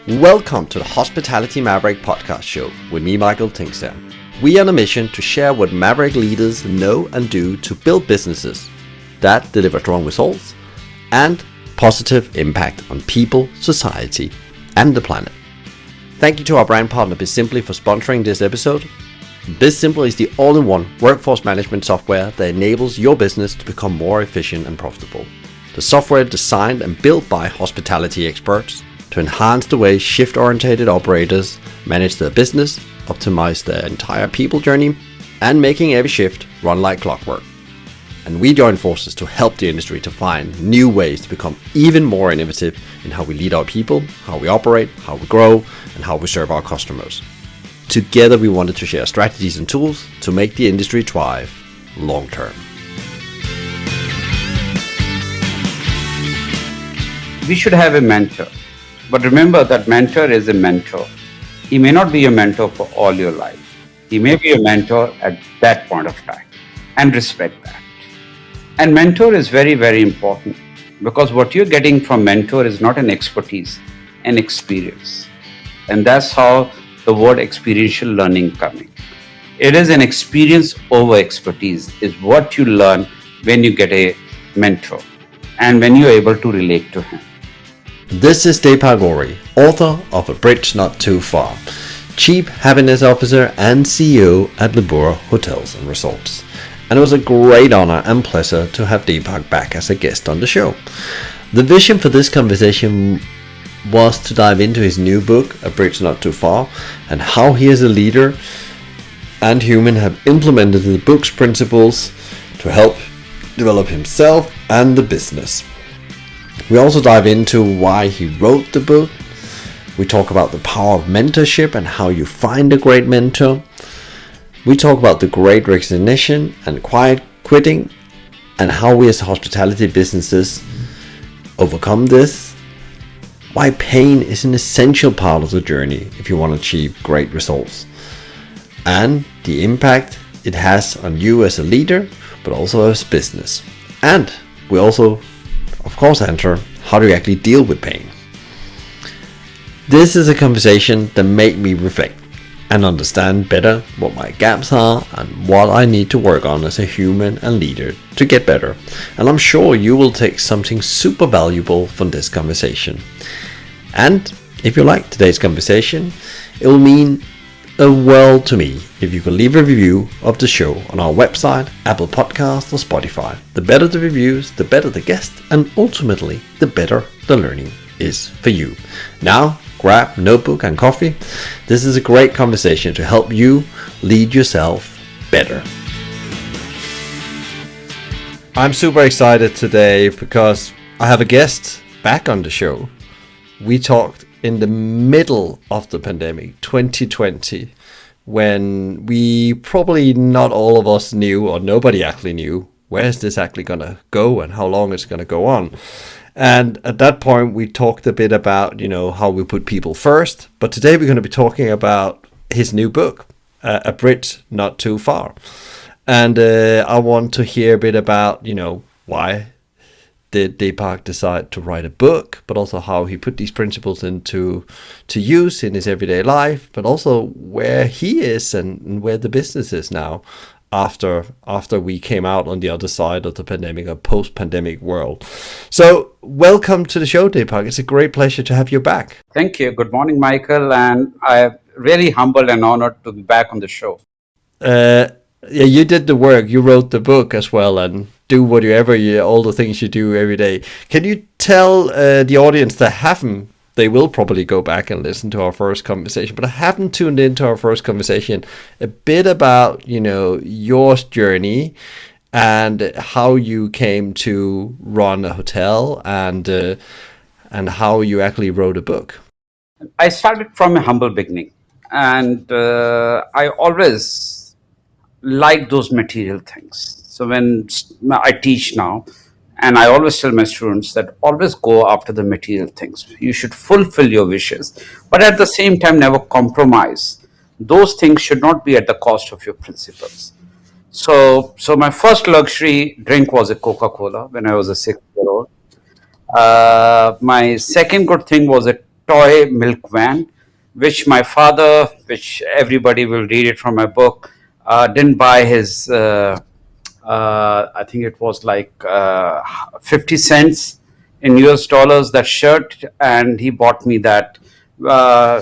Welcome to the Hospitality Maverick podcast show with me, Michael Tingsam. We are on a mission to share what Maverick leaders know and do to build businesses that deliver strong results and positive impact on people, society, and the planet. Thank you to our brand partner BizSimply for sponsoring this episode. BizSimply is the all-in-one workforce management software that enables your business to become more efficient and profitable. The software designed and built by hospitality experts to enhance the way shift-oriented operators manage their business, optimize their entire people journey, and making every shift run like clockwork. And we join forces to help the industry to find new ways to become even more innovative in how we lead our people, how we operate, how we grow, and how we serve our customers. Together we wanted to share strategies and tools to make the industry thrive long term. We should have a mentor. But remember that mentor is a mentor. He may not be a mentor for all your life. He may be a mentor at that point of time, and respect that. And mentor is very, very important because what you're getting from mentor is not an expertise, an experience. And that's how the word experiential learning coming. It is an experience over expertise is what you learn when you get a mentor and when you're able to relate to him. This is Deepak Ohri, author of A Bridge Not Too Far, Chief Happiness Officer and CEO at Lebua Hotels and Resorts. And it was a great honor and pleasure to have Deepak back as a guest on the show. The vision for this conversation was to dive into his new book, A Bridge Not Too Far, and how he as a leader and human have implemented the book's principles to help develop himself and the business. We also dive into why he wrote the book. We talk about the power of mentorship and how you find a great mentor. We talk about the great resignation and quiet quitting and how we as hospitality businesses overcome this. Why pain is an essential part of the journey if you want to achieve great results. And the impact it has on you as a leader, but also as business. And we also, of course, enter how do you actually deal with pain. This is a conversation that made me reflect and understand better what my gaps are and what I need to work on as a human and leader to get better. And I'm sure you will take something super valuable from this conversation. And if you like today's conversation, it will mean a world to me if you can leave a review of the show on our website, Apple Podcasts or Spotify. The better the reviews, the better the guest, and ultimately the better the learning is for you. Now, grab notebook and coffee. This is a great conversation to help you lead yourself better. I'm super excited today because I have a guest back on the show. We talked in the middle of the pandemic, 2020, when we probably not all of us knew, or nobody actually knew, where is this actually going to go and how long it's going to go on. And at that point, we talked a bit about, how we put people first. But today we're going to be talking about his new book, A Bridge Not Too Far. And I want to hear a bit about, why did Deepak decide to write a book, but also how he put these principles into use in his everyday life, but also where he is and where the business is now after we came out on the other side of the pandemic, a post-pandemic world. So welcome to the show, Deepak. It's a great pleasure to have you back. Thank you. Good morning, Michael. And I'm really humbled and honored to be back on the show. Yeah, you did the work. You wrote the book as well and do all the things you do every day. Can you tell the audience that haven't, they will probably go back and listen to our first conversation, but I haven't tuned into our first conversation, a bit about, your journey and how you came to run a hotel and how you actually wrote a book. I started from a humble beginning and I always like those material things. So when I teach now, and I always tell my students that always go after the material things. You should fulfill your wishes, but at the same time, never compromise. Those things should not be at the cost of your principles. So my first luxury drink was a Coca-Cola when I was a 6-year-old. My second good thing was a toy milk van, which my father, which everybody will read it from my book, didn't buy his. I think it was like 50 cents in US dollars, that shirt, and he bought me that uh,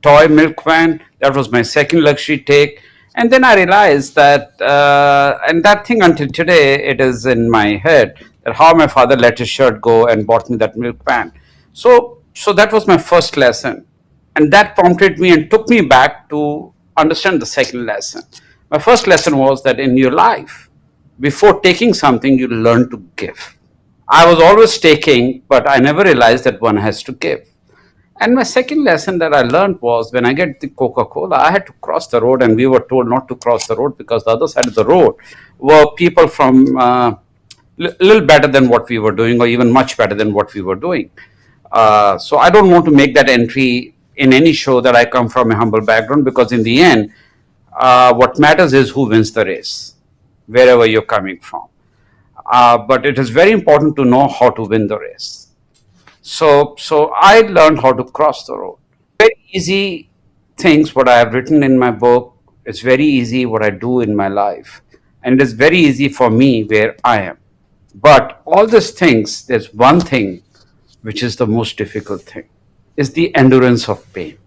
toy milk van. That was my second luxury take. And then I realized that, and that thing until today, it is in my head that how my father let his shirt go and bought me that milk van. So that was my first lesson. And that prompted me and took me back to understand the second lesson. My first lesson was that in your life, before taking something, you learn to give. I was always taking, but I never realized that one has to give. And my second lesson that I learned was when I get the Coca Cola, I had to cross the road, and we were told not to cross the road because the other side of the road were people from little better than what we were doing, or even much better than what we were doing. So I don't want to make that entry in any show that I come from a humble background, because in the end, what matters is who wins the race, wherever you're coming from. But it is very important to know how to win the race. So I learned how to cross the road. Very easy things what I have written in my book. It's very easy what I do in my life, and it is very easy for me where I am. But all these things, there's one thing which is the most difficult thing, is the endurance of pain.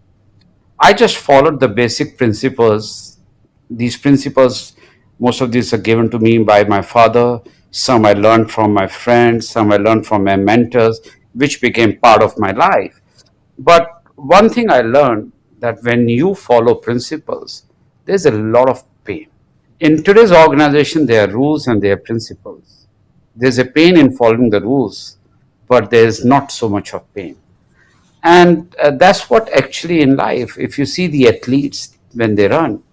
I just followed the basic principles. These principles, most of these are given to me by my father. Some I learned from my friends, some I learned from my mentors, which became part of my life. But one thing I learned, that when you follow principles, there's a lot of pain. In today's organization, there are rules and there are principles. There's a pain in following the rules, but there's not so much of pain. And that's what actually in life, if you see the athletes when they run,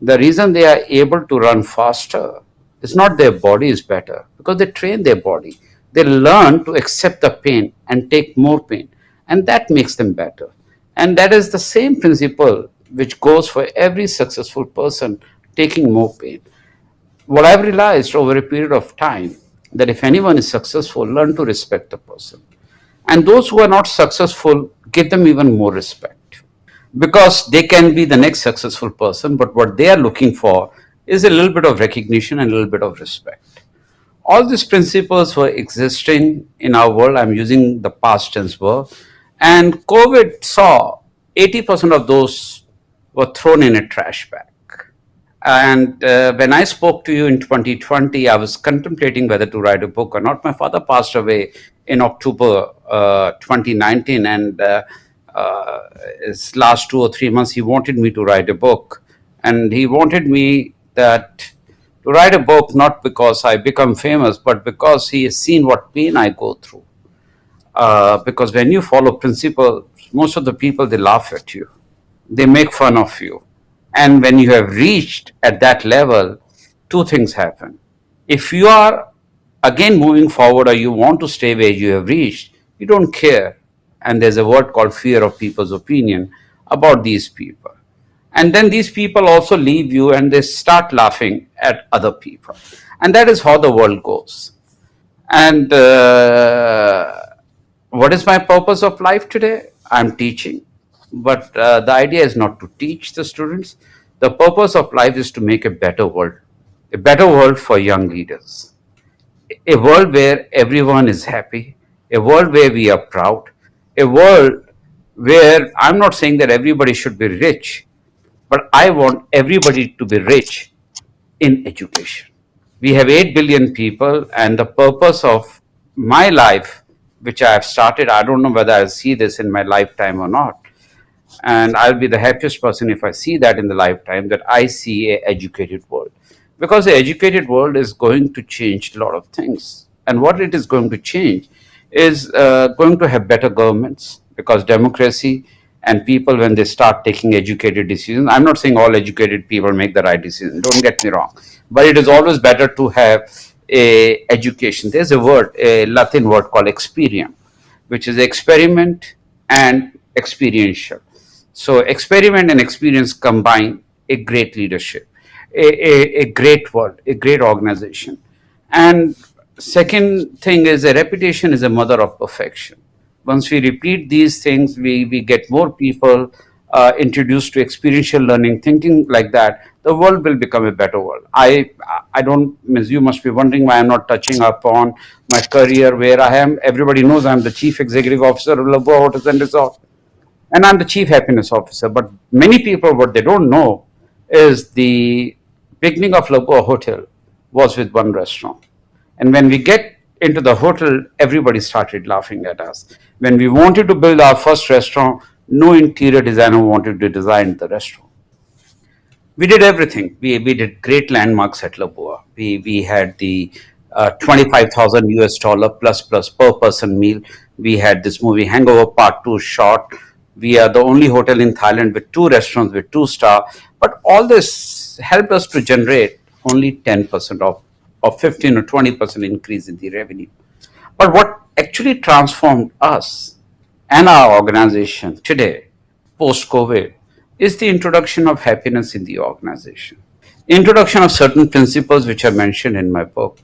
the reason they are able to run faster is not their body is better, because they train their body. They learn to accept the pain and take more pain, and that makes them better. And that is the same principle which goes for every successful person taking more pain. What I've realized over a period of time, that if anyone is successful, learn to respect the person. And those who are not successful, give them even more respect, because they can be the next successful person, but what they are looking for is a little bit of recognition and a little bit of respect. All these principles were existing in our world. I'm using the past tense verb. And COVID saw 80% of those were thrown in a trash bag. And when I spoke to you in 2020, I was contemplating whether to write a book or not. My father passed away in October 2019, and his last 2 or 3 months, he wanted me to write a book. And he wanted me that to write a book not because I become famous, but because he has seen what pain I go through. Because when you follow principles, most of the people, they laugh at you, they make fun of you. And when you have reached at that level, two things happen. If you are again moving forward, or you want to stay where you have reached, you don't care. And there's a word called fear of people's opinion about these people. And then these people also leave you and they start laughing at other people. And that is how the world goes. And what is my purpose of life today? I'm teaching. But the idea is not to teach the students. The purpose of life is to make a better world for young leaders, a world where everyone is happy, a world where we are proud, a world where I'm not saying that everybody should be rich, but I want everybody to be rich in education. We have 8 billion people, and the purpose of my life, which I have started, I don't know whether I'll see this in my lifetime or not. And I'll be the happiest person if I see that in the lifetime, that I see a educated world. Because the educated world is going to change a lot of things. And what it is going to change is going to have better governments, because democracy and people, when they start taking educated decisions, I'm not saying all educated people make the right decision, don't get me wrong, but it is always better to have a education. There's a word, a Latin word called experience, which is experiment and experiential. So experiment and experience combine a great leadership, a great world, a great organization. And second thing is, a reputation is a mother of perfection. Once we repeat these things, we get more people introduced to experiential learning, thinking like that, the world will become a better world. I don't, Ms. You must be wondering why I'm not touching upon my career, where I am. Everybody knows I'm the Chief Executive Officer of Lebua Hotels and Resorts, and I'm the Chief Happiness Officer. But many people, what they don't know is the beginning of Lebua Hotel was with one restaurant. And when we get into the hotel, everybody started laughing at us. When we wanted to build our first restaurant, no interior designer wanted to design the restaurant. We did everything. We did great landmarks at Labua. We had the 25,000 US dollar plus per person meal. We had this movie Hangover Part 2 shot. We are the only hotel in Thailand with two restaurants with 2 star. But all this helped us to generate only 10% of 15 or 20% increase in the revenue. But what actually transformed us and our organization today, post COVID, is the introduction of happiness in the organization. Introduction of certain principles which are mentioned in my book.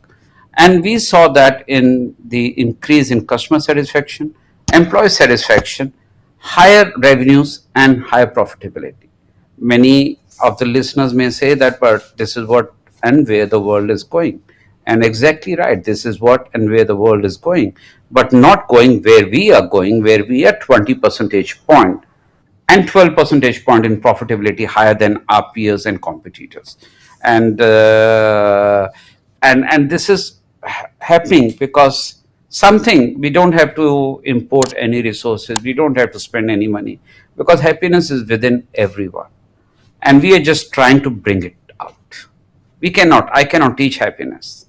And we saw that in the increase in customer satisfaction, employee satisfaction, higher revenues, and higher profitability. Many of the listeners may say that, but this is what and where the world is going. And exactly right, this is what and where the world is going, but not going where we are going, where we are 20 percentage point and 12 percentage point in profitability higher than our peers and competitors. And and this is happening because something, we don't have to import any resources, we don't have to spend any money, because happiness is within everyone, and we are just trying to bring it out. I cannot teach happiness,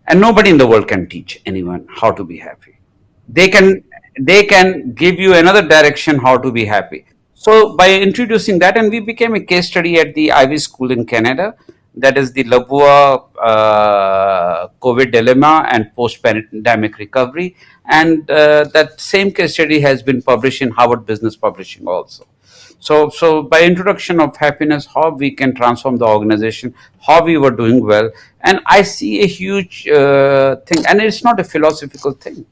and nobody in the world can teach anyone how to be happy. They can give you another direction how to be happy. So by introducing that, and we became a case study at the Ivy School in Canada, that is the Labua COVID dilemma and post pandemic recovery, and that same case study has been published in Harvard Business Publishing also. So by introduction of happiness, how we can transform the organization, how we were doing well, and I see a huge thing, and it's not a philosophical thing.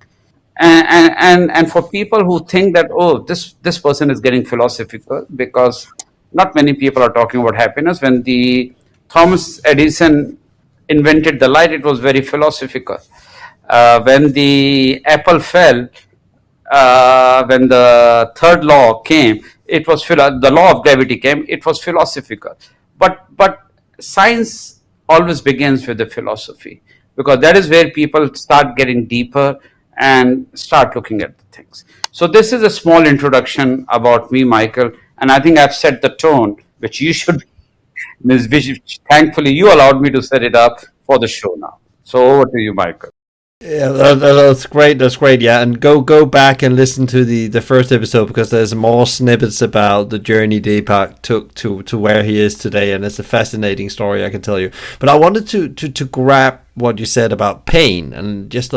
And for people who think that, oh, this person is getting philosophical, because not many people are talking about happiness. When the Thomas Edison invented the light, it was very philosophical. When the apple fell, when the third law came, it was the law of gravity came. It was philosophical, but science always begins with the philosophy, because that is where people start getting deeper and start looking at the things. So this is a small introduction about me, Michael, and I think I've set the tone, which you should, Ms. Vish, thankfully you allowed me to set it up for the show now. So over to you, Michael. Yeah, that's great. That's great. Yeah, and go back and listen to the first episode, because there's more snippets about the journey Deepak took to where he is today, and it's a fascinating story, I can tell you. But I wanted to grab what you said about pain, and let's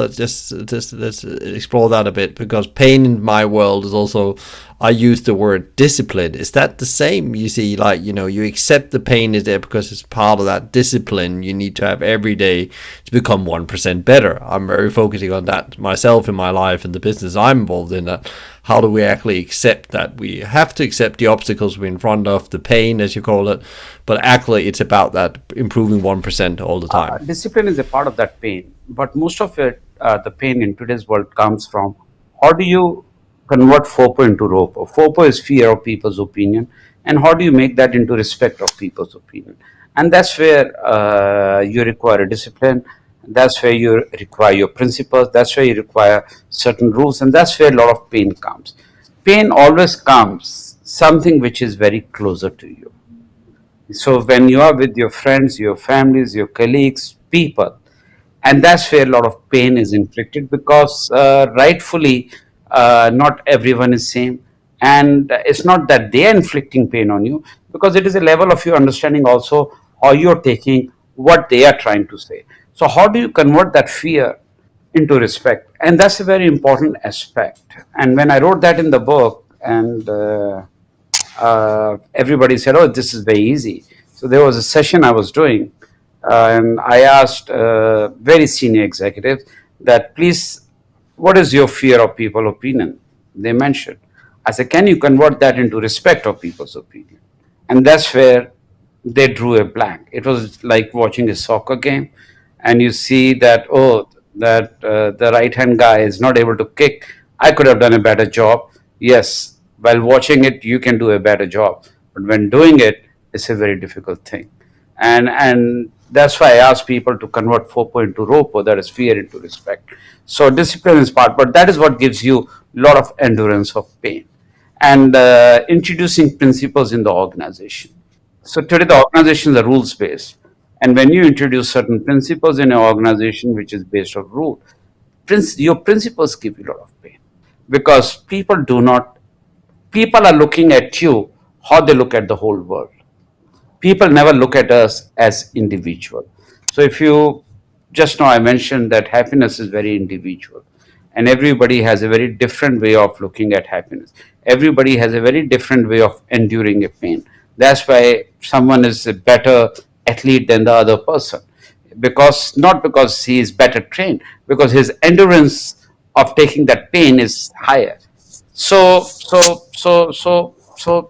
explore that a bit, because pain in my world is also, I use the word discipline. Is that the same? You see, like, you accept the pain is there because it's part of that discipline you need to have every day to become 1% better. I'm very focusing on that myself in my life and the business I'm involved in. That how do we actually accept that we have to accept the obstacles we're in front of, the pain as you call it, but actually it's about that improving 1% all the time. Discipline is a part of that pain, but most of it, the pain in today's world comes from, how do you convert FOPO into ROPO? FOPO is fear of people's opinion, and how do you make that into respect of people's opinion? And that's where you require a discipline. That's where you require your principles. That's where you require certain rules, and that's where a lot of pain comes. Pain always comes something which is very closer to you. So when you are with your friends, your families, your colleagues, people, and that's where a lot of pain is inflicted, because rightfully not everyone is same, and it's not that they are inflicting pain on you, because it is a level of your understanding also how you're taking what they are trying to say. So how do you convert that fear into respect? And that's a very important aspect. And when I wrote that in the book, and everybody said, oh, this is very easy. So there was a session I was doing, and I asked very senior executives that, please, what is your fear of people opinion? They mentioned. I said, can you convert that into respect of people's opinion? And that's where they drew a blank. It was like watching a soccer game, and you see that, oh, that the right hand guy is not able to kick. I could have done a better job. Yes, while watching it, you can do a better job, but when doing it, it's a very difficult thing. And that's why I ask people to convert FOPO into ROPO, that is fear into respect. So discipline is part, but that is what gives you a lot of endurance of pain and introducing principles in the organization. So today the organizations are rules based, and when you introduce certain principles in an organization which is based on rule, your principles give you a lot of pain because people are looking at you how they look at the whole world. People never look at us as individual. So if you just now I mentioned that happiness is very individual, and everybody has a very different way of looking at happiness. Everybody has a very different way of enduring a pain. That's why someone is a better athlete than the other person, because not because he is better trained, because his endurance of taking that pain is higher. So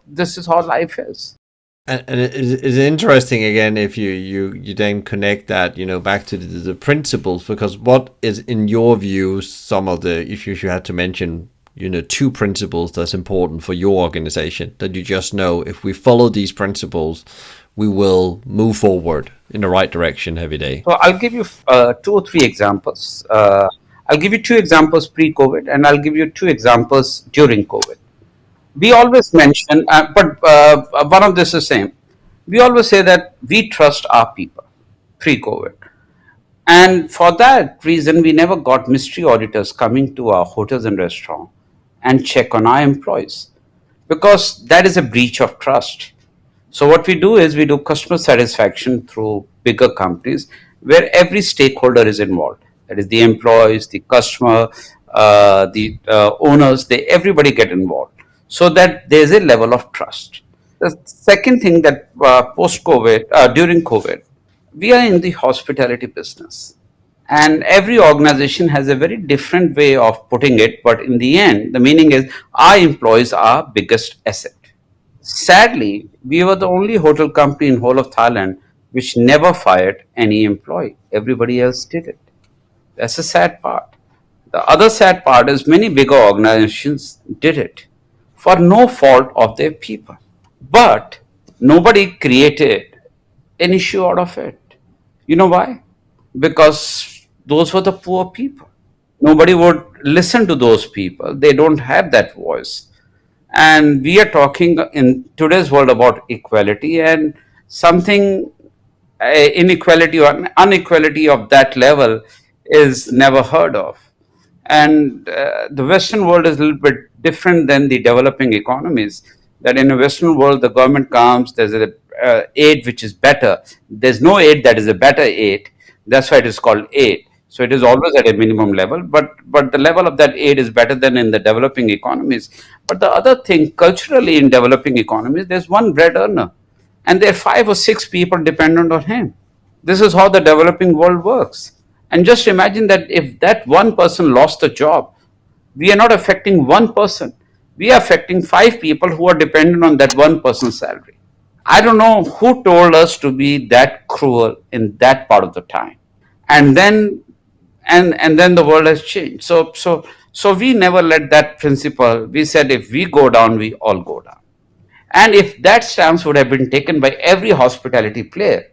this is how life is. And it's interesting again if you then connect that back to the principles, because what is in your view some of the, if you had to mention two principles that's important for your organization, that you just know if we follow these principles we will move forward in the right direction every day. So I'll give you two or three examples. I'll give you two examples pre-COVID, and I'll give you two examples during COVID. We always mention, but one of this is same. We always say that we trust our people pre-COVID, and for that reason, we never got mystery auditors coming to our hotels and restaurants and check on our employees, because that is a breach of trust. So what we do is we do customer satisfaction through bigger companies where every stakeholder is involved. That is the employees, the customer, the owners. They everybody get involved so that there is a level of trust. The second thing that post COVID, during COVID, we are in the hospitality business, and every organization has a very different way of putting it. But in the end, the meaning is our employees are our biggest asset. Sadly, we were the only hotel company in whole of Thailand which never fired any employee. Everybody else did it. That's the sad part. The other sad part is many bigger organizations did it for no fault of their people. But nobody created an issue out of it. You know why? Because those were the poor people. Nobody would listen to those people. They don't have that voice. And we are talking in today's world about equality, and something inequality or inequality of that level is never heard of. And the Western world is a little bit different than the developing economies. That in a Western world, the government comes, there's a aid which is better. There's no aid that is a better aid. That's why it is called aid. So it is always at a minimum level, but the level of that aid is better than in the developing economies. But the other thing, culturally in developing economies, there's one bread earner, and there are five or six people dependent on him. This is how the developing world works. And just imagine that if that one person lost a job, we are not affecting one person. We are affecting five people who are dependent on that one person's salary. I don't know who told us to be that cruel in that part of the time. And then and then the world has changed. So we never let that principle. We said if we go down, we all go down. And if that stance would have been taken by every hospitality player,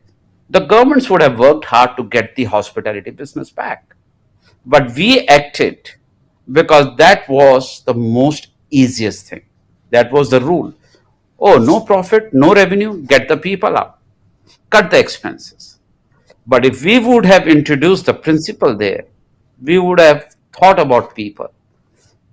the governments would have worked hard to get the hospitality business back. But we acted because that was the most easiest thing. That was the rule. Oh, no profit, no revenue, get the people out, cut the expenses. But if we would have introduced the principle there, we would have thought about people,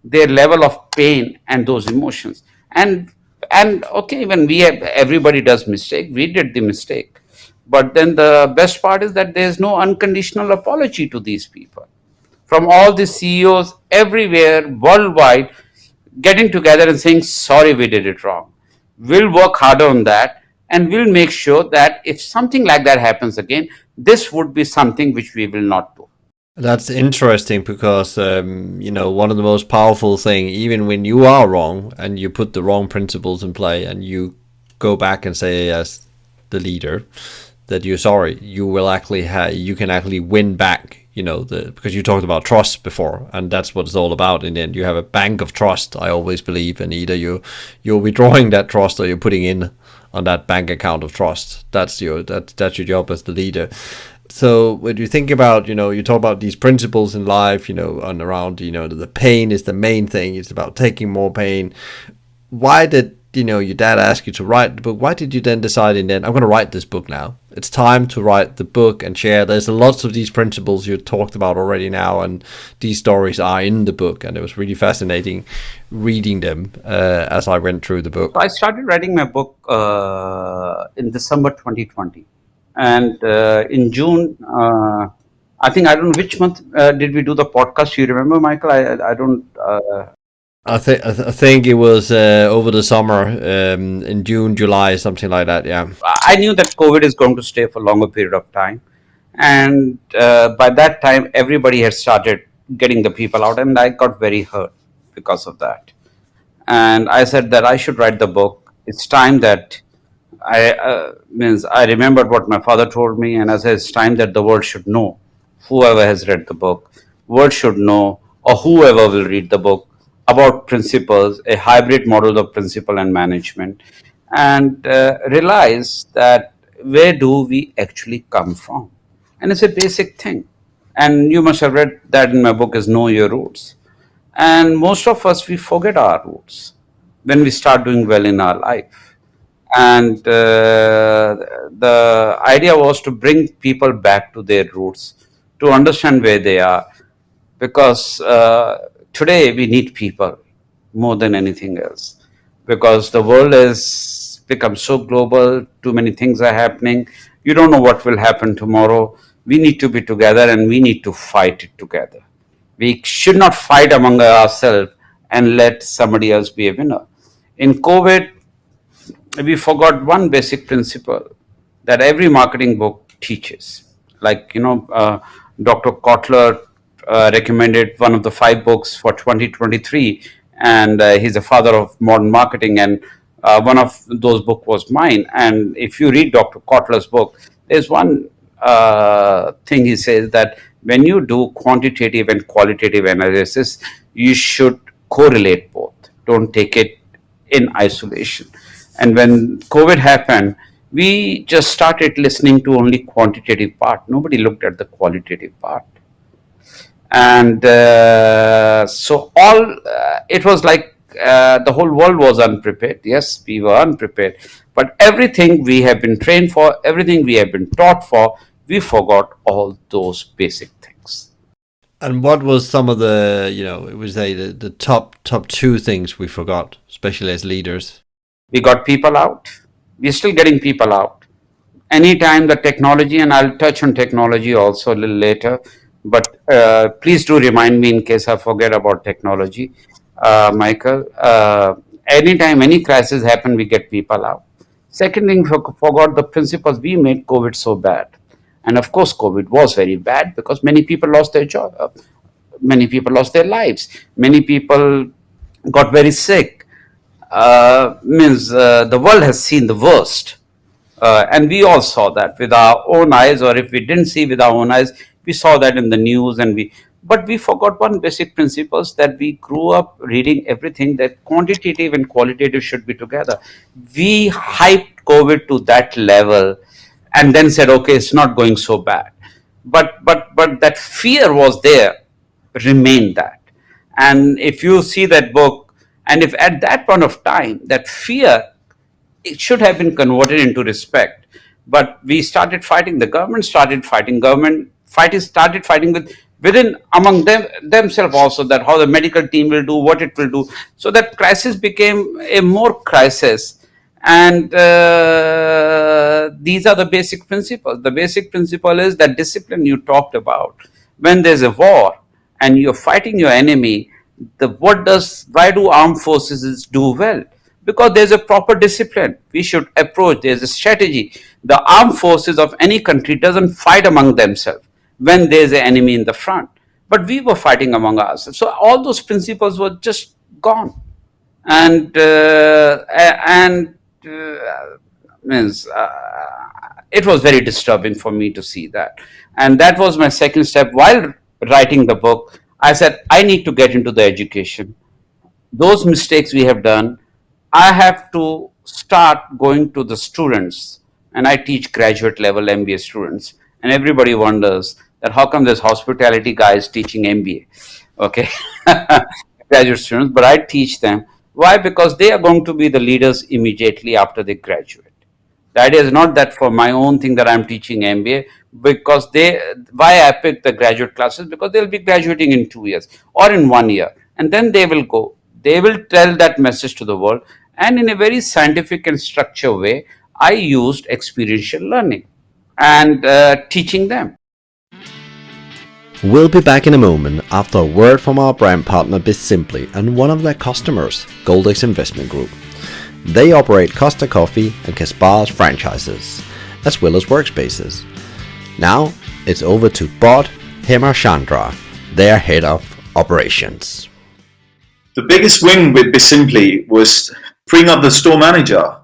their level of pain and those emotions. And okay, when we have, everybody does mistake, we did the mistake. But then the best part is that there is no unconditional apology to these people. From all the CEOs everywhere worldwide getting together and saying, sorry, we did it wrong. We'll work harder on that, and we'll make sure that if something like that happens again, this would be something which we will not do. That's interesting because one of the most powerful thing, even when you are wrong and you put the wrong principles in play, and you go back and say as the leader that you're sorry, you will actually you can actually win back. Because you talked about trust before, and that's what it's all about. In the end, you have a bank of trust. I always believe, and either you're withdrawing that trust or you're putting in on that bank account of trust. That's your job as the leader. So when you think about, you talk about these principles in life, and around, the pain is the main thing. It's about taking more pain. Why did, your dad ask you to write the book? Why did you then decide in then, I'm going to write this book now? It's time to write the book and share. There's lots of these principles you talked about already now, and these stories are in the book. And it was really fascinating reading them as I went through the book. I started writing my book in December 2020. And in June, I think, I don't know which month did we do the podcast. You remember, Michael? I don't. I think it was over the summer, in June, July, something like that. Yeah. I knew that COVID is going to stay for a longer period of time, and by that time, everybody had started getting the people out, and I got very hurt because of that. And I said that I should write the book. It's time that I remembered what my father told me, and I said it's time that the world should know. Whoever has read the book, world should know, or whoever will read the book, about principles, a hybrid model of principle and management, and realize that where do we actually come from, and it's a basic thing. And you must have read that in my book is know your roots. And most of us, we forget our roots when we start doing well in our life. And the idea was to bring people back to their roots, to understand where they are, because today we need people more than anything else, because the world has become so global. Too many things are happening. You don't know what will happen tomorrow. We need to be together, and we need to fight it together. We should not fight among ourselves and let somebody else be a winner. In COVID, we forgot one basic principle that every marketing book teaches. Like, Dr. Kotler recommended one of the 5 books for 2023, and he's the father of modern marketing. And one of those books was mine. And if you read Dr. Kotler's book, there's one thing he says that when you do quantitative and qualitative analysis, you should correlate both. Don't take it in isolation. And when COVID happened, we just started listening to only quantitative part. Nobody looked at the qualitative part. And so it was like the whole world was unprepared. Yes, we were unprepared. But everything we have been trained for, everything we have been taught for, we forgot all those basic things. And what was some of the, it was the top two things we forgot, especially as leaders? We got people out. We're still getting people out. Anytime the technology, and I'll touch on technology also a little later, but please do remind me in case I forget about technology, Michael. Anytime any crisis happen, we get people out. Second thing, forgot the principles. We made COVID so bad. And of course, COVID was very bad because many people lost their job. Many people lost their lives. Many people got very sick. The world has seen the worst. And we all saw that with our own eyes, or if we didn't see with our own eyes, we saw that in the news. But we forgot one basic principles, that we grew up reading everything, that quantitative and qualitative should be together. We hyped COVID to that level and then said, okay, it's not going so bad. But that fear was there, remained that. And if you see that book, and if at that point of time, that fear, it should have been converted into respect. But we started fighting. The government started fighting. Started fighting within among themselves also, that how the medical team will do, what it will do. So that crisis became a more crisis. And these are the basic principles. The basic principle is that discipline you talked about. When there's a war and you're fighting your enemy, why do armed forces do well? Because there's a proper discipline. We should approach, there's a strategy. The armed forces of any country doesn't fight among themselves. when there's an enemy in the front. But we were fighting among us. So all those principles were just gone. And means it was very disturbing for me to see that. And that was my second step. While writing the book, I said, I need to get into the education. Those mistakes we have done, I have to start going to the students. And I teach graduate level MBA students. And everybody wonders that how come this hospitality guy is teaching MBA? Okay. Graduate students, but I teach them. Why? Because they are going to be the leaders immediately after they graduate. The idea is not that for my own thing that I'm teaching MBA, because why I picked the graduate classes, because they'll be graduating in 2 years or in 1 year, and then they will tell that message to the world. And in a very scientific and structured way, I used experiential learning and teaching them. We'll be back in a moment after a word from our brand partner BizSimply and one of their customers, Goldex Investment Group. They operate Costa Coffee and Caspar's franchises, as well as workspaces. Now it's over to Bod Hemachandra, their head of operations. The biggest win with BizSimply was freeing up the store manager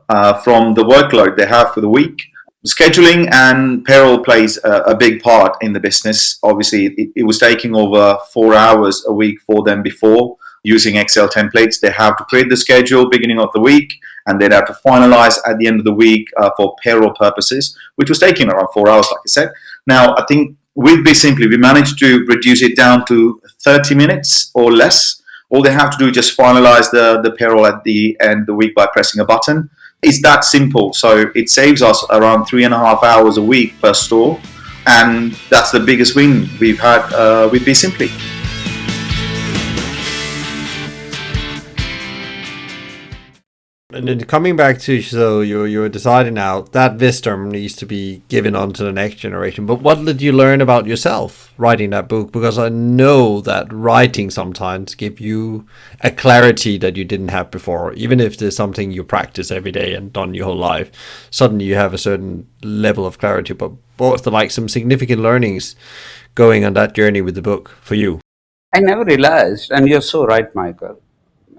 from the workload they have for the week. Scheduling and payroll plays a big part in the business. Obviously, it was taking over 4 hours a week for them before using Excel templates. They have to create the schedule beginning of the week, and they'd have to finalize at the end of the week for payroll purposes, which was taking around 4 hours, like I said. Now, I think with BizSimply, we managed to reduce it down to 30 minutes or less. All they have to do is just finalize the payroll at the end of the week by pressing a button. It's that simple. So it saves us around 3.5 hours a week per store. And that's the biggest win we've had with BizSimply. And then coming back to, so you're deciding now that wisdom needs to be given on to the next generation. But what did you learn about yourself writing that book? Because I know that writing sometimes give you a clarity that you didn't have before. Even if there's something you practice every day and done your whole life, suddenly you have a certain level of clarity. But what was the, like, some significant learnings going on that journey with the book for you? I never realized, and you're so right, Michael,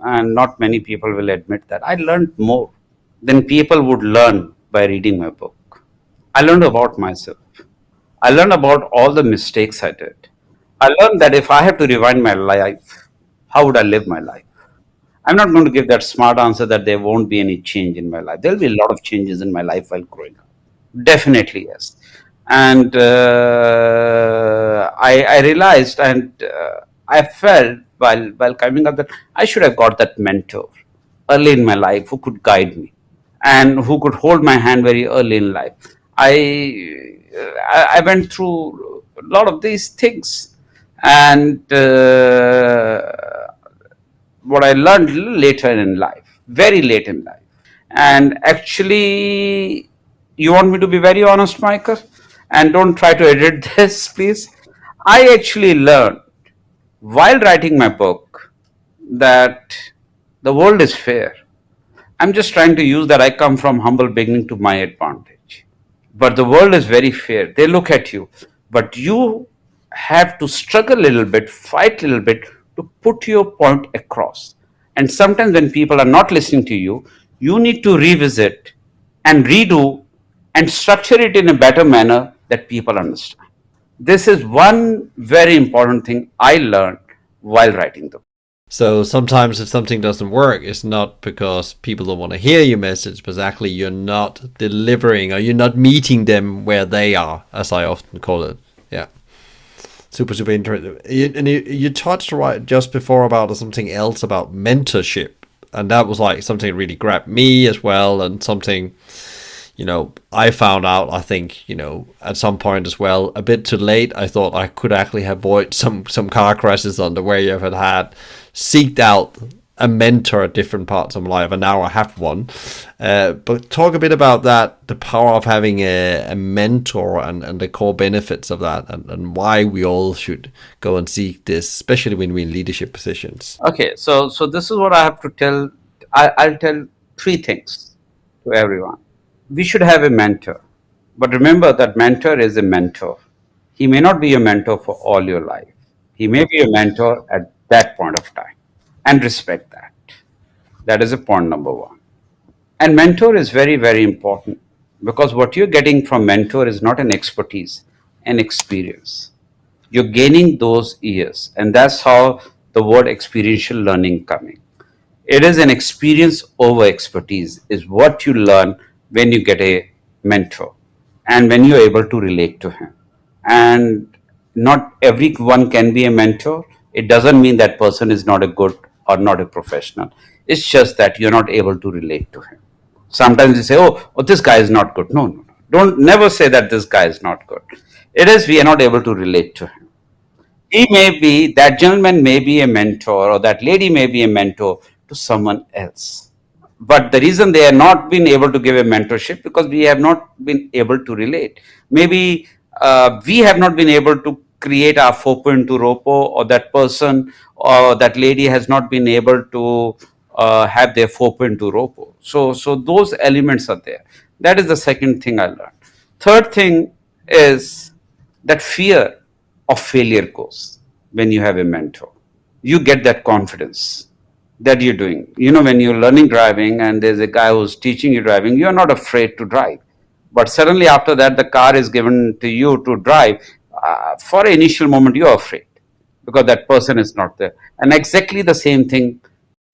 and not many people will admit that, I learned more than people would learn by reading my book. I learned about myself. I learned about all the mistakes I did. I learned that if I have to rewind my life, how would I live my life? I'm not going to give that smart answer that there won't be any change in my life. There'll be a lot of changes in my life while growing up. Definitely, yes. And I realized and I felt while coming up that I should have got that mentor early in my life who could guide me and who could hold my hand very early in life. I went through a lot of these things, and what I learned a little later in life, very late in life. And actually, you want me to be very honest, Michael? And don't try to edit this, please. I actually learned while writing my book that the world is fair. I'm just trying to use that I come from humble beginning to my advantage. But the world is very fair. They look at you. But you have to struggle a little bit, fight a little bit to put your point across. And sometimes when people are not listening to you, you need to revisit and redo and structure it in a better manner that people understand. This is one very important thing I learned while writing the book. So sometimes if something doesn't work, it's not because people don't want to hear your message, but actually you're not delivering or you're not meeting them where they are, as I often call it. Yeah. Super, super interesting. You touched right just before about something else about mentorship. And that was like something that really grabbed me as well, and something, I found out, I think, at some point as well, a bit too late. I thought I could actually avoid some car crashes on the way I've had seeked out a mentor at different parts of my life, and now I have one. But talk a bit about that, the power of having a mentor and the core benefits of that, and why we all should go and seek this, especially when we're in leadership positions. Okay, so this is what I have to tell. I'll tell three things to everyone. We should have a mentor, but remember that mentor is a mentor. He may not be your mentor for all your life. He may be your mentor at that point of time, and respect that. That is a point number one. And mentor is very, very important, because what you're getting from mentor is not an expertise, an experience. You're gaining those years, and that's how the word experiential learning coming. It is an experience over expertise, is what you learn when you get a mentor and when you're able to relate to him. And not everyone can be a mentor. It doesn't mean that person is not a good or not a professional. It's just that you're not able to relate to him. Sometimes you say, oh, this guy is not good. No, no, no. Don't never say that this guy is not good. It is we are not able to relate to him. He may be, that gentleman may be a mentor, or that lady may be a mentor to someone else. But the reason they have not been able to give a mentorship, because we have not been able to relate. Maybe we have not been able to create our 4.2 ropo, or that person or that lady has not been able to have their 4.2 ropo. So those elements are there. That is the second thing I learned. Third thing is that fear of failure goes when you have a mentor. You get that confidence that you're doing. When you're learning driving and there's a guy who's teaching you driving, you're not afraid to drive. But suddenly after that, the car is given to you to drive. For an initial moment, you're afraid because that person is not there. And exactly the same thing.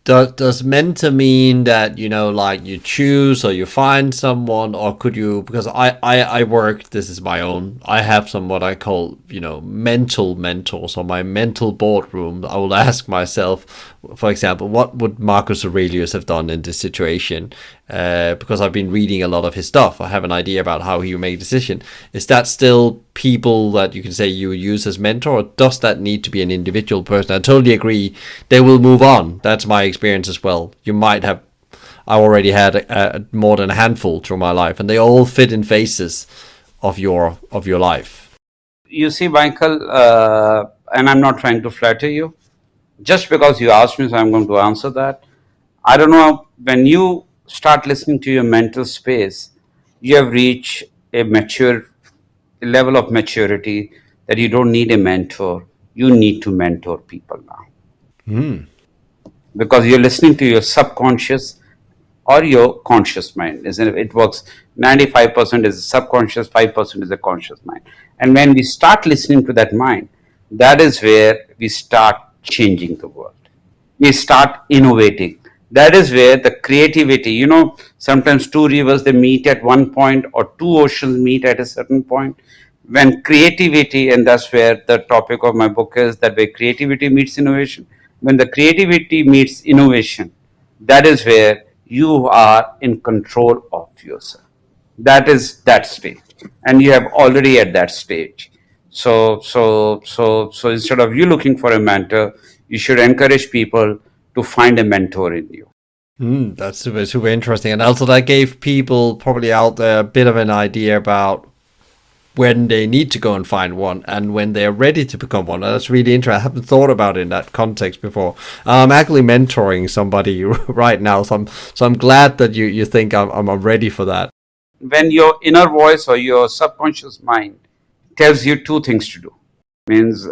Does mentor mean that, like you choose or you find someone, or could you, because I work, this is my own, I have some what I call, mental mentors, or my mental boardroom. I will ask myself, for example, what would Marcus Aurelius have done in this situation? Because I've been reading a lot of his stuff. I have an idea about how he would make a decision. Is that still people that you can say you use as mentor, or does that need to be an individual person? I totally agree. They will move on. That's my experience as well. You might have, I already had more than a handful through my life, and they all fit in phases of your life. You see, Michael, and I'm not trying to flatter you. Just because you asked me, so I'm going to answer that. I don't know, when you start listening to your mental space, you have reached a level of maturity that you don't need a mentor. You need to mentor people now. Because you're listening to your subconscious or your conscious mind. Isn't it? It works 95% is subconscious, 5% is a conscious mind. And when we start listening to that mind, that is where we start changing the world. We start innovating. That is where the creativity, sometimes two rivers, they meet at one point, or two oceans meet at a certain point. When creativity, and that's where the topic of my book is, that where creativity meets innovation. When the creativity meets innovation, that is where you are in control of yourself. That is that stage, and you have already at that stage. So instead of you looking for a mentor, you should encourage people to find a mentor in you. That's super, super interesting. And also that gave people probably out there a bit of an idea about when they need to go and find one and when they're ready to become one. That's really interesting. I haven't thought about it in that context before. I'm actually mentoring somebody right now, so I'm glad that you think I'm ready for that. When your inner voice or your subconscious mind tells you two things to do, means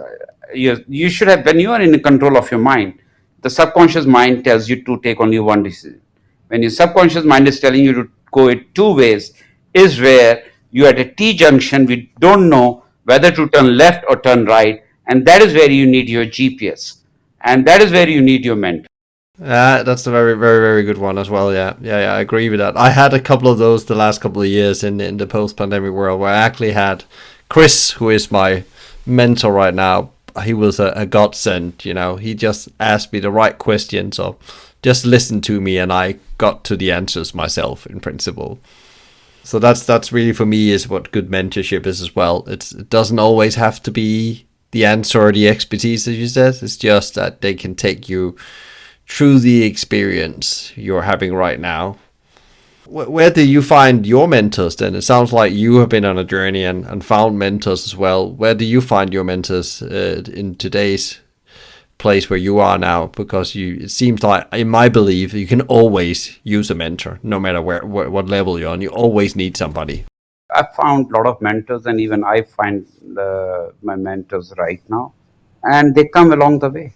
you should have, when you are in control of your mind, the subconscious mind tells you to take only one decision. When your subconscious mind is telling you to go it two ways, is where you're at a T junction. We don't know whether to turn left or turn right, and that is where you need your GPS, and that is where you need your mentor. That's a very, very, very good one as well. Yeah, I agree with that. I had a couple of those the last couple of years in the post-pandemic world, where I actually had Chris, who is my mentor right now. He was a godsend. He just asked me the right questions, or just listened to me, and I got to the answers myself in principle. So that's really, for me, is what good mentorship is as well. It doesn't always have to be the answer or the expertise, as you said. It's just that they can take you through the experience you're having right now. Where do you find your mentors then? It sounds like you have been on a journey and found mentors as well. Where do you find your mentors in today's place where you are now? Because it seems like, in my belief, you can always use a mentor, no matter what level you're on. You always need somebody. I found a lot of mentors, and even I find my mentors right now, and they come along the way.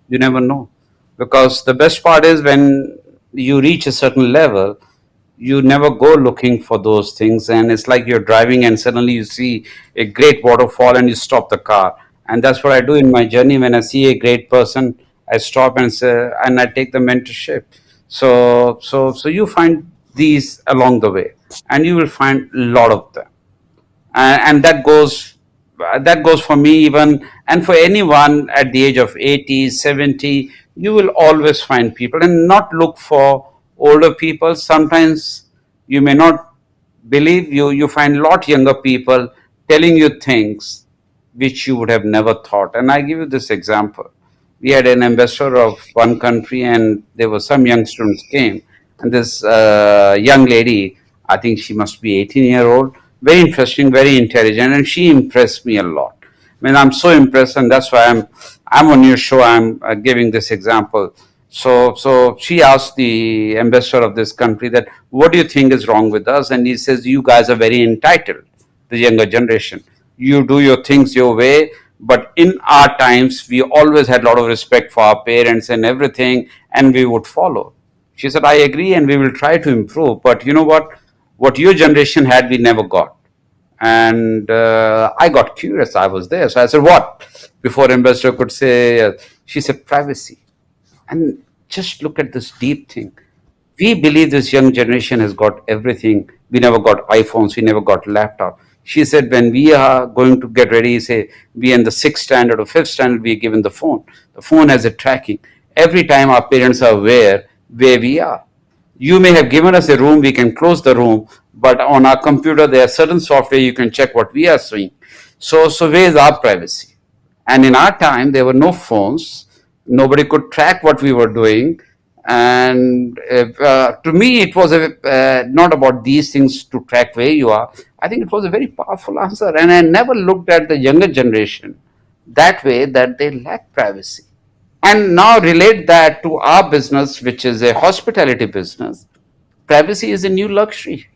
You never know, because the best part is when you reach a certain level, you never go looking for those things, and it's like you're driving and suddenly you see a great waterfall and you stop the car. And that's what I do in my journey. When I see a great person, I stop and say, and I take the mentorship. So you find these along the way, and you will find a lot of them. And that goes for me even, and for anyone at the age of 80, 70. You will always find people, and not look for older people. Sometimes you may not believe, you find a lot younger people telling you things which you would have never thought. And I give you this example. We had an ambassador of one country, and there were some young students came, and this young lady, I think she must be 18-year-old, very interesting, very intelligent, and she impressed me a lot. I mean, I'm so impressed, and that's why I'm on your show. I'm giving this example. So she asked the ambassador of this country that, what do you think is wrong with us? And he says, you guys are very entitled, the younger generation. You do your things your way, but in our times, we always had a lot of respect for our parents and everything, and we would follow. She said, I agree, and we will try to improve. But you know what? What your generation had, we never got. And I got curious. I was there. So I said, what? Before ambassador could say, she said, privacy. And just look at this deep thing. We believe this young generation has got everything. We never got iPhones, we never got laptop. She said, when we are going to get ready, say we in the sixth standard or fifth standard, we are given the phone. The phone has a tracking. Every time our parents are aware where we are. You may have given us a room, we can close the room, but on our computer there are certain software you can check what we are seeing. So where is our privacy? And in our time, there were no phones. Nobody could track what we were doing. And to me, it was not about these things to track where you are. I think it was a very powerful answer. And I never looked at the younger generation that way, that they lack privacy. And now relate that to our business, which is a hospitality business. Privacy is a new luxury.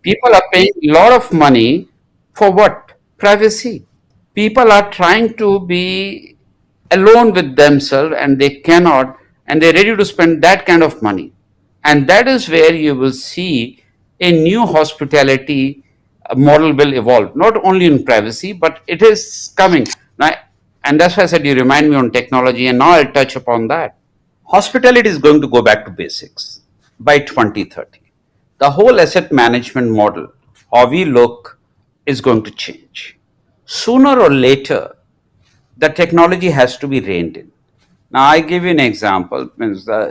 People are paying a lot of money for what? Privacy. People are trying to be alone with themselves, and they cannot, and they're ready to spend that kind of money. And that is where you will see a new hospitality model will evolve, not only in privacy, but it is coming. Now, and that's why I said you remind me on technology, and now I'll touch upon that. Hospitality is going to go back to basics by 2030. The whole asset management model, how we look, is going to change. Sooner or later, the technology has to be reined in. Now, I give you an example.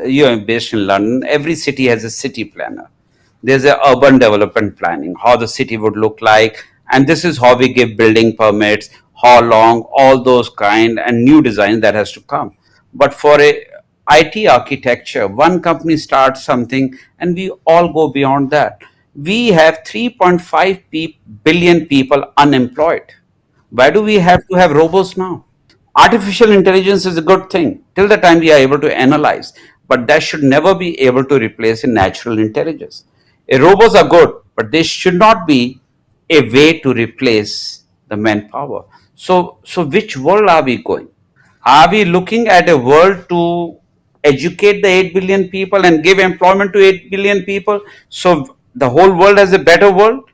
You're based in London. Every city has a city planner. There's a urban development planning, how the city would look like, and this is how we give building permits, how long, all those kind, and new design that has to come. But for a IT architecture, one company starts something, and we all go beyond that. We have 3.5 billion people unemployed. Why do we have to have robots now? Artificial intelligence is a good thing till the time we are able to analyze, but that should never be able to replace a natural intelligence. Robots are good, but they should not be a way to replace the manpower. So which world are we going? Are we looking at a world to educate the 8 billion people and give employment to 8 billion people so the whole world has a better world?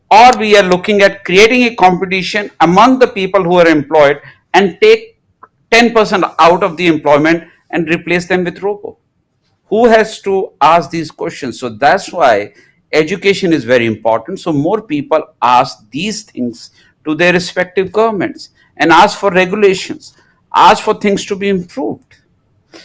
Or we are looking at creating a competition among the people who are employed and take 10% out of the employment and replace them with robo? Who has to ask these questions? So that's why education is very important. So more people ask these things to their respective governments and ask for regulations, ask for things to be improved.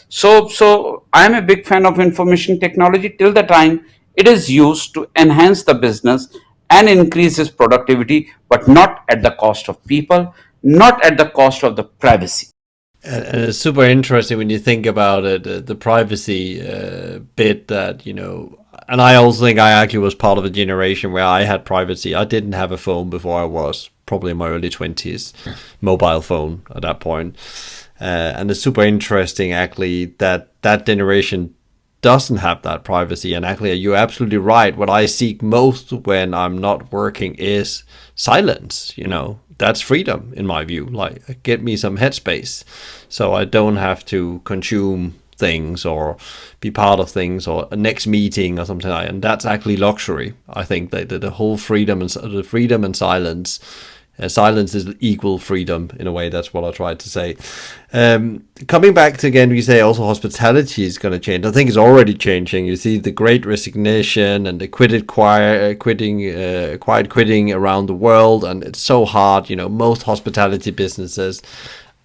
So I'm a big fan of information technology till the time it is used to enhance the business and increase its productivity, but not at the cost of people, not at the cost of the privacy. And it's super interesting when you think about it, the privacy bit that, and I also think I actually was part of a generation where I had privacy. I didn't have a phone before I was probably in my early 20s, mobile phone at that point. And it's super interesting actually that generation doesn't have that privacy. And actually, you're absolutely right. What I seek most when I'm not working is silence. That's freedom in my view. Like, get me some headspace so I don't have to consume things or be part of things or a next meeting or something like that. And that's actually luxury. I think that the whole freedom and silence. Silence is equal freedom in a way. That's what I tried to say. Coming back to, again, we say also hospitality is going to change. I think it's already changing. You see the great resignation and the quiet quitting around the world, and it's so hard. Most hospitality businesses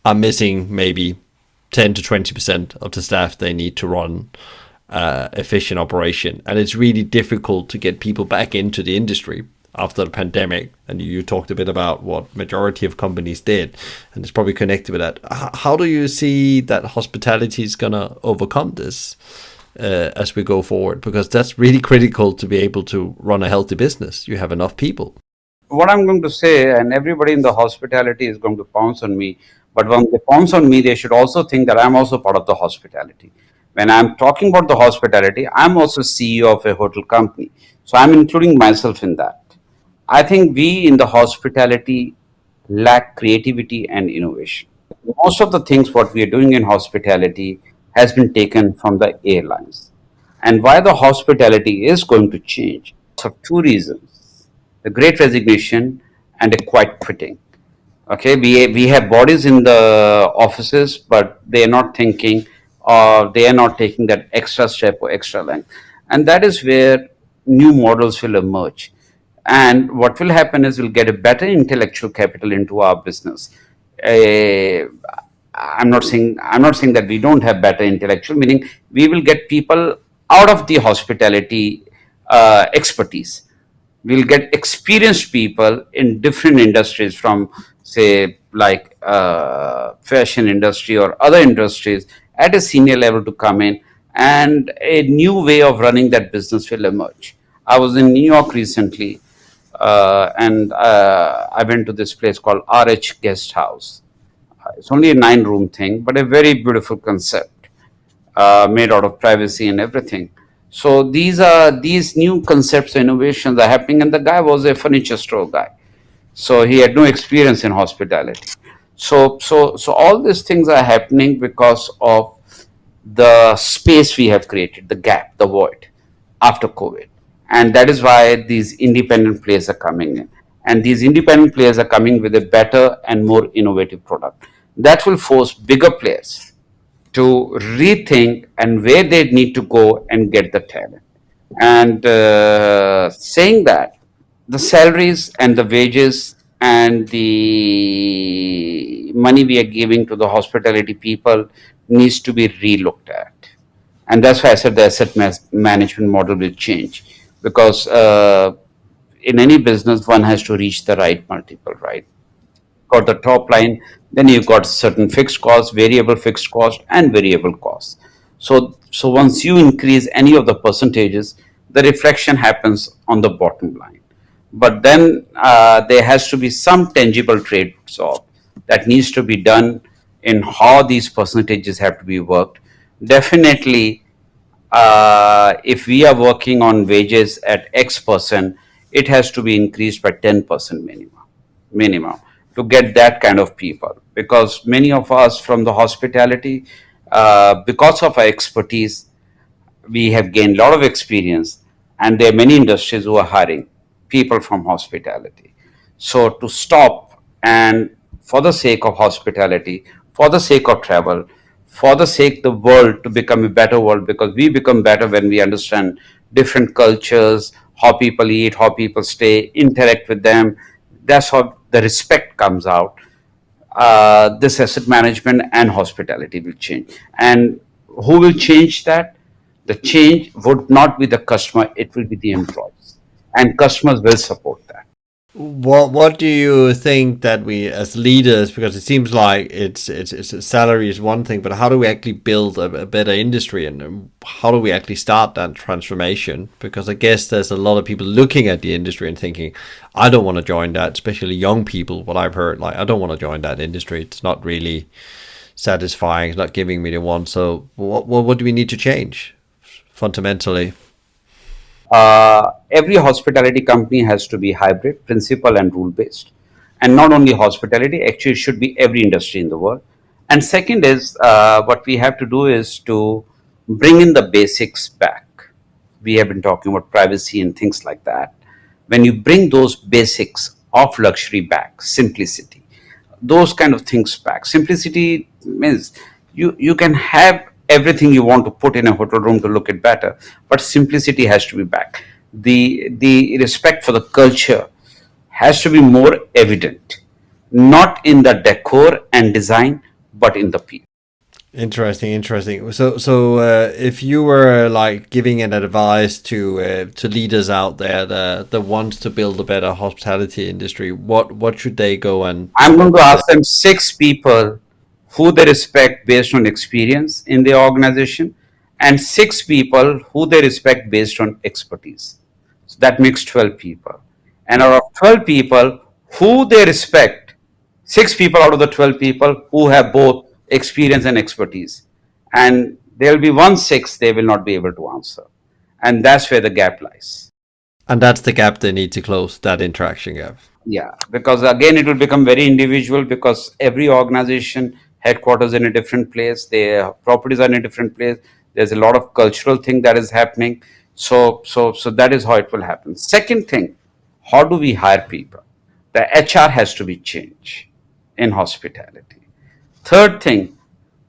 are missing maybe 10 to 20% of the staff they need to run efficient operation, and it's really difficult to get people back into the industry after the pandemic. And you talked a bit about what majority of companies did, and it's probably connected with that. How do you see that hospitality is going to overcome this as we go forward? Because that's really critical to be able to run a healthy business. You have enough people. What I'm going to say, and everybody in the hospitality is going to pounce on me, but when they pounce on me, they should also think that I'm also part of the hospitality. When I'm talking about the hospitality, I'm also CEO of a hotel company. So I'm including myself in that. I think we in the hospitality lack creativity and innovation. Most of the things what we are doing in hospitality has been taken from the airlines. And why the hospitality is going to change? For two reasons: the great resignation and a quiet quitting. Okay, we have bodies in the offices, but they are not thinking, or they are not taking that extra step or extra length. And that is where new models will emerge. And what will happen is we'll get a better intellectual capital into our business. Uh, I'm not saying that we don't have better intellectual, meaning we will get people out of the hospitality expertise. We'll get experienced people in different industries, from say like fashion industry or other industries, at a senior level to come in, and a new way of running that business will emerge. I was in New York recently, and I went to this place called RH Guest House. It's only a 9-room thing, but a very beautiful concept, made out of privacy and everything. So these new concepts, innovations are happening, and the guy was a furniture store guy, so he had no experience in hospitality. So all these things are happening because of the space we have created, the gap, the void after COVID. And that is why these independent players are coming in. And these independent players are coming with a better and more innovative product. That will force bigger players to rethink and where they need to go and get the talent. And saying that, the salaries and the wages and the money we are giving to the hospitality people needs to be relooked at. And that's why I said the management model will change, because in any business one has to reach the right multiple, right? Got the top line, then you've got certain fixed costs, variable fixed cost, and variable costs. So once you increase any of the percentages, the reflection happens on the bottom line. But then there has to be some tangible trades off that needs to be done in how these percentages have to be worked. Definitely, if we are working on wages at X%, it has to be increased by 10% minimum to get that kind of people. Because many of us from the hospitality, because of our expertise, we have gained a lot of experience, and there are many industries who are hiring people from hospitality. So to stop, and for the sake of hospitality, for the sake of travel, for the sake the world to become a better world, because we become better when we understand different cultures, how people eat, how people stay, interact with them. That's how the respect comes out. This asset management and hospitality will change. And who will change that? The change would not be the customer, it will be the employees. And customers will support that. What do you think that we as leaders, because it seems like it's salary is one thing, but how do we actually build a better industry, and how do we actually start that transformation? Because I guess there's a lot of people looking at the industry and thinking, I don't want to join that, especially young people. What I've heard, like, I don't want to join that industry. It's not really satisfying. It's not giving me the one. So what do we need to change fundamentally. Every hospitality company has to be hybrid, principal and rule based. And not only hospitality, actually, it should be every industry in the world. And second is what we have to do is to bring in the basics back. We have been talking about privacy and things like that. When you bring those basics of luxury back, simplicity, those kind of things back. Simplicity means you can have everything you want to put in a hotel room to look it better, but simplicity has to be back. The respect for the culture has to be more evident, not in the decor and design, but in the people. Interesting, interesting. So, if you were like giving an advice to leaders out there that wants to build a better hospitality industry, what should they go and I'm going to look ask for? them six people who they respect based on experience in the organization, and six people who they respect based on expertise. So that makes 12 people. And out of 12 people who they respect, six people out of the 12 people who have both experience and expertise. And there'll be one six they will not be able to answer. And that's where the gap lies. And that's the gap they need to close, that interaction gap. Yeah, because again, it will become very individual because every organization headquarters in a different place, their properties are in a different place. There's a lot of cultural thing that is happening. So that is how it will happen. Second thing, how do we hire people? The HR has to be changed in hospitality. Third thing,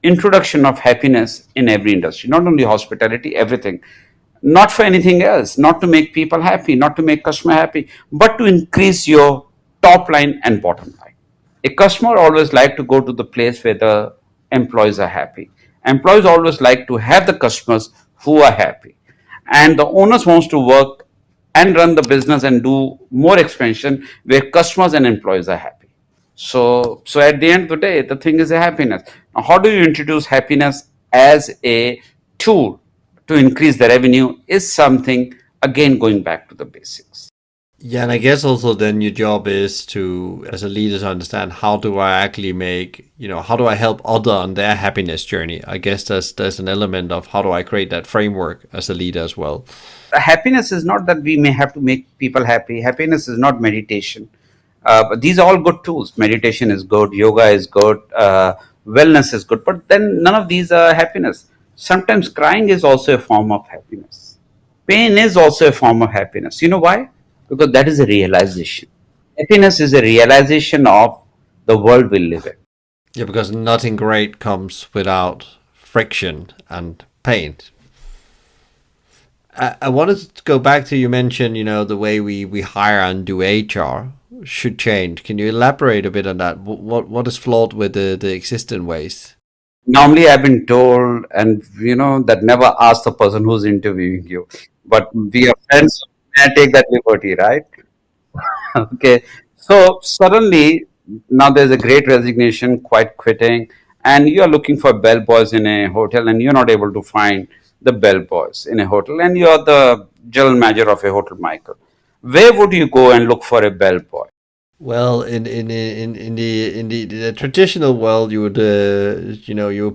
introduction of happiness in every industry, not only hospitality, everything. Not for anything else, not to make people happy, not to make customer happy, but to increase your top line and bottom line. A customer always like to go to the place where the employees are happy. Employees always like to have the customers who are happy. And the owners wants to work and run the business and do more expansion where customers and employees are happy. So at the end of the day, the thing is a happiness. Now, how do you introduce happiness as a tool to increase the revenue is something, again, going back to the basics. Yeah, and I guess also then your job is to, as a leader, to understand how do I actually make, how do I help other on their happiness journey? I guess there's an element of how do I create that framework as a leader as well. Happiness is not that we may have to make people happy. Happiness is not meditation. But these are all good tools. Meditation is good, yoga is good, wellness is good, but then none of these are happiness. Sometimes crying is also a form of happiness. Pain is also a form of happiness. You know why? Because that is a realization. Happiness is a realization of the world we live in. Yeah, because nothing great comes without friction and pain. I wanted to go back to you mentioned, the way we hire and do HR should change. Can you elaborate a bit on that? What is flawed with the existing ways? Normally, I've been told, and that never ask the person who's interviewing you, but we are friends. May I take that liberty, right? Okay. So suddenly, now there's a great resignation, quite quitting, and you are looking for bellboys in a hotel, and you're not able to find the bellboys in a hotel, and you are the general manager of a hotel, Michael. Where would you go and look for a bellboy? Well, in the traditional world, you would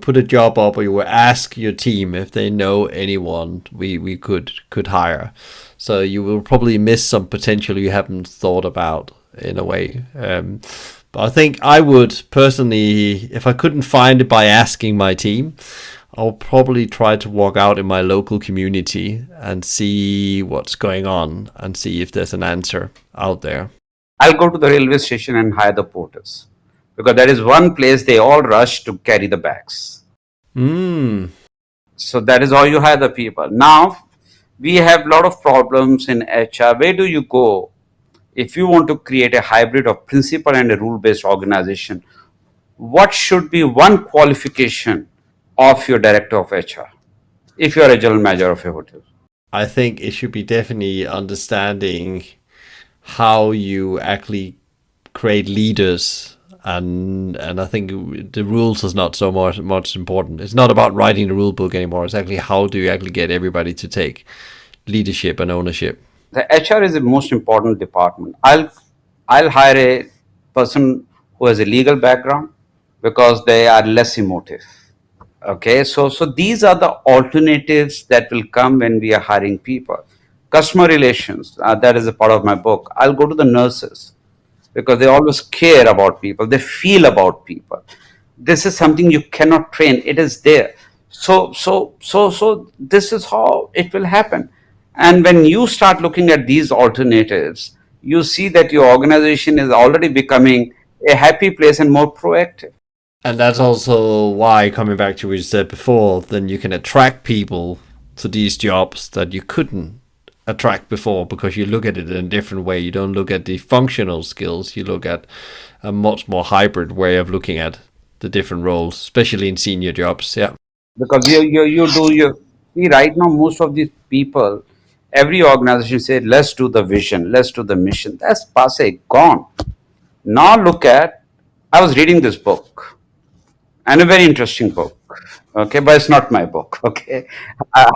put a job up, or you would ask your team if they know anyone we could hire. So you will probably miss some potential you haven't thought about in a way. But I think I would personally, if I couldn't find it by asking my team, I'll probably try to walk out in my local community and see what's going on and see if there's an answer out there. I'll go to the railway station and hire the porters because that is one place they all rush to carry the bags. Hmm. So that is how you hire the people. Now, we have a lot of problems in HR. Where do you go if you want to create a hybrid of principal and a rule-based organization? What should be one qualification of your director of HR if you are a general manager of a hotel? I think it should be definitely understanding how you actually create leaders, and I think the rules is not so much important. It's not about writing the rule book anymore. It's actually how do you actually get everybody to take leadership and ownership. The HR is the most important department. I'll hire a person who has a legal background because they are less emotive. Okay, so these are the alternatives that will come when we are hiring people. Customer relations, that is a part of my book. I'll go to the nurses because they always care about people, they feel about people. This is something you cannot train, it is there. So this is how it will happen. And when you start looking at these alternatives, you see that your organization is already becoming a happy place and more proactive. And that's also why, coming back to what you said before, then you can attract people to these jobs that you couldn't attract before, because you look at it in a different way. You don't look at the functional skills, you look at a much more hybrid way of looking at the different roles, especially in senior jobs. Yeah. Because you do your see right now, most of these people, every organization said, let's do the vision, let's do the mission. That's passe, gone. Now look at, I was reading this book, and a very interesting book. Okay, but it's not my book. Okay, uh,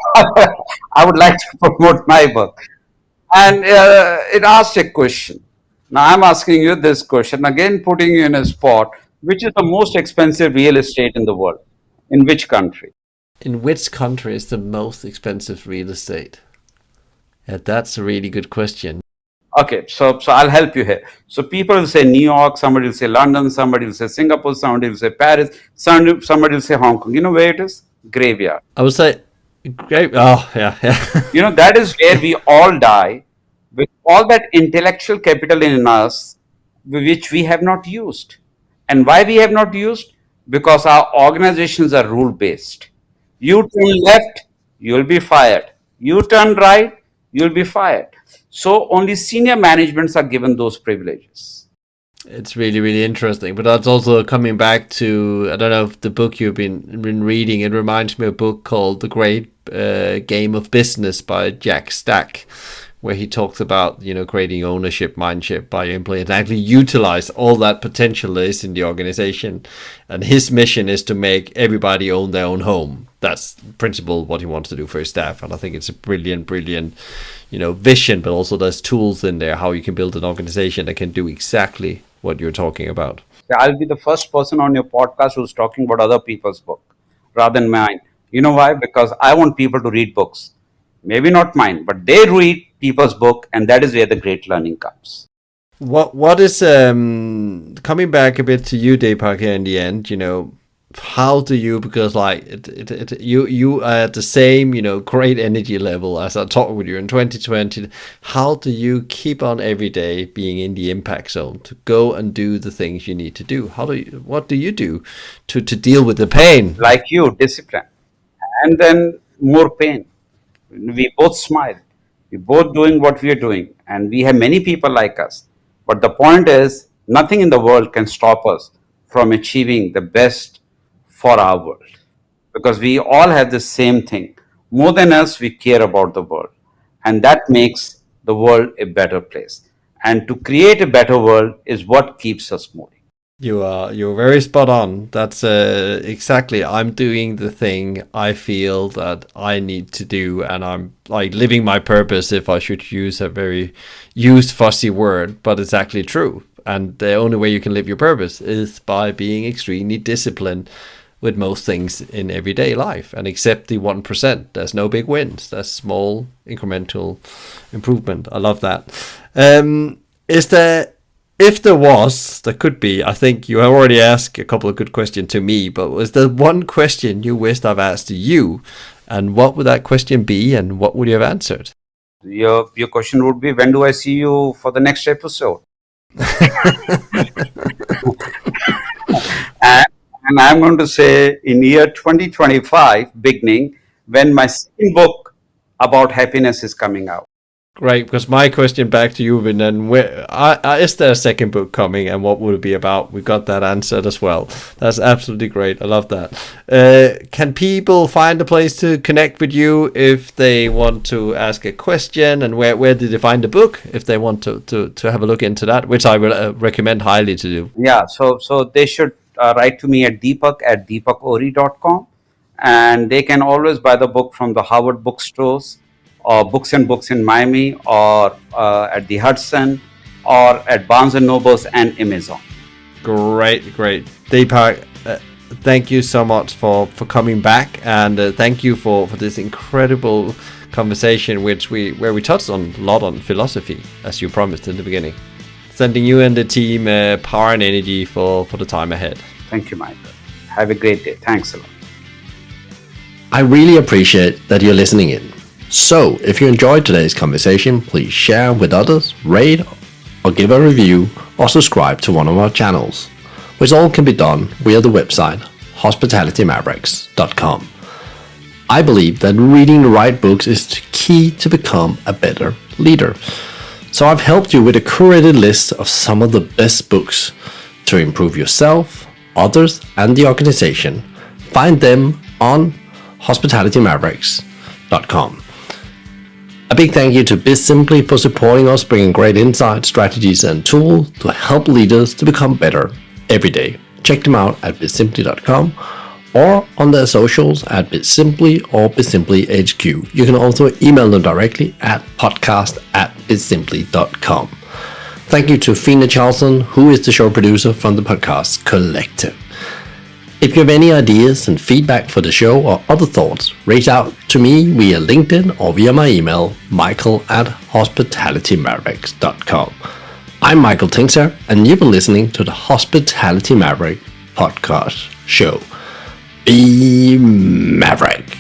I would like to promote my book, and it asked a question. Now I'm asking you this question again, putting you in a spot. Which is the most expensive real estate in the world? In which country? In which country is the most expensive real estate? Yeah, that's a really good question. Okay, so I'll help you here. So people will say New York, somebody will say London, somebody will say Singapore, somebody will say Paris, somebody will say Hong Kong. You know where it is? Graveyard. I would say great. Oh, yeah, yeah. You know, that is where we all die with all that intellectual capital in us, which we have not used. And why we have not used? Because our organizations are rule based. You turn left, you'll be fired. You turn right, you'll be fired. So only senior managements are given those privileges. It's really, really interesting. But that's also coming back to, I don't know if the book you've been reading, it reminds me of a book called The Great Game of Business by Jack Stack, where he talks about, creating ownership mindset by your employees and actually utilize all that potential that is in the organization. And his mission is to make everybody own their own home. That's in principle what he wants to do for his staff. And I think it's a brilliant, vision, but also there's tools in there how you can build an organization that can do exactly what you're talking about. I'll be the first person on your podcast who's talking about other people's book rather than mine. You know why? Because I want people to read books. Maybe not mine, but they read people's book, and that is where the great learning comes. What is coming back a bit to you, Deepak, here in the end, how do you, because like you are at the same great energy level as I talked with you in 2020, how do you keep on every day being in the impact zone to go and do the things you need to do? What do you do to deal with the pain? Like you, discipline, and then more pain. We both smile, we both doing what we are doing, and we have many people like us. But the point is, nothing in the world can stop us from achieving the best for our world, because we all have the same thing. More than us, we care about the world, and that makes the world a better place. And to create a better world is what keeps us moving. You're very spot on. That's exactly. I'm doing the thing I feel that I need to do, and I'm like living my purpose. If I should use a very used fussy word, but it's actually true. And the only way you can live your purpose is by being extremely disciplined with most things in everyday life, and accept the 1%. There's no big wins. That's small incremental improvement. I love that. Is there? If there could be, I think you have already asked a couple of good questions to me, but was there one question you wished I've asked to you? And what would that question be, and what would you have answered? Your question would be, when do I see you for the next episode? And I'm going to say in year 2025, beginning, when my second book about happiness is coming out. Great, because my question back to you would be then, is there a second book coming, and what would it be about? We got that answered as well. That's absolutely great. I love that. Can people find a place to connect with you if they want to ask a question, and where did they find the book if they want to have a look into that, which I will recommend highly to do? Yeah, so they should write to me at deepak@deepakohri.com, and they can always buy the book from the Harvard bookstores, or Books and Books in Miami, or at the Hudson, or at Barnes and Nobles and Amazon. Great. Deepak, thank you so much for coming back, and thank you for this incredible conversation, where we touched on a lot on philosophy, as you promised in the beginning. Sending you and the team power and energy for the time ahead. Thank you, Michael. Have a great day. Thanks a lot. I really appreciate that you're listening in. So, if you enjoyed today's conversation, please share with others, rate or give a review, or subscribe to one of our channels, which all can be done via the website hospitalitymavericks.com. I believe that reading the right books is the key to become a better leader. So I've helped you with a curated list of some of the best books to improve yourself, others, and the organization. Find them on hospitalitymavericks.com. A big thank you to BizSimply for supporting us, bringing great insights, strategies, and tools to help leaders to become better every day. Check them out at bizsimply.com or on their socials at BizSimply or BizSimplyHQ. You can also email them directly at podcast@bizsimply.com. Thank you to Fina Charlson, who is the show producer from the Podcast Collective. If you have any ideas and feedback for the show or other thoughts, reach out to me via LinkedIn or via my email, michael@hospitalitymavericks.com. I'm Michael Tinkser, and you've been listening to the Hospitality Maverick podcast show. Be Maverick.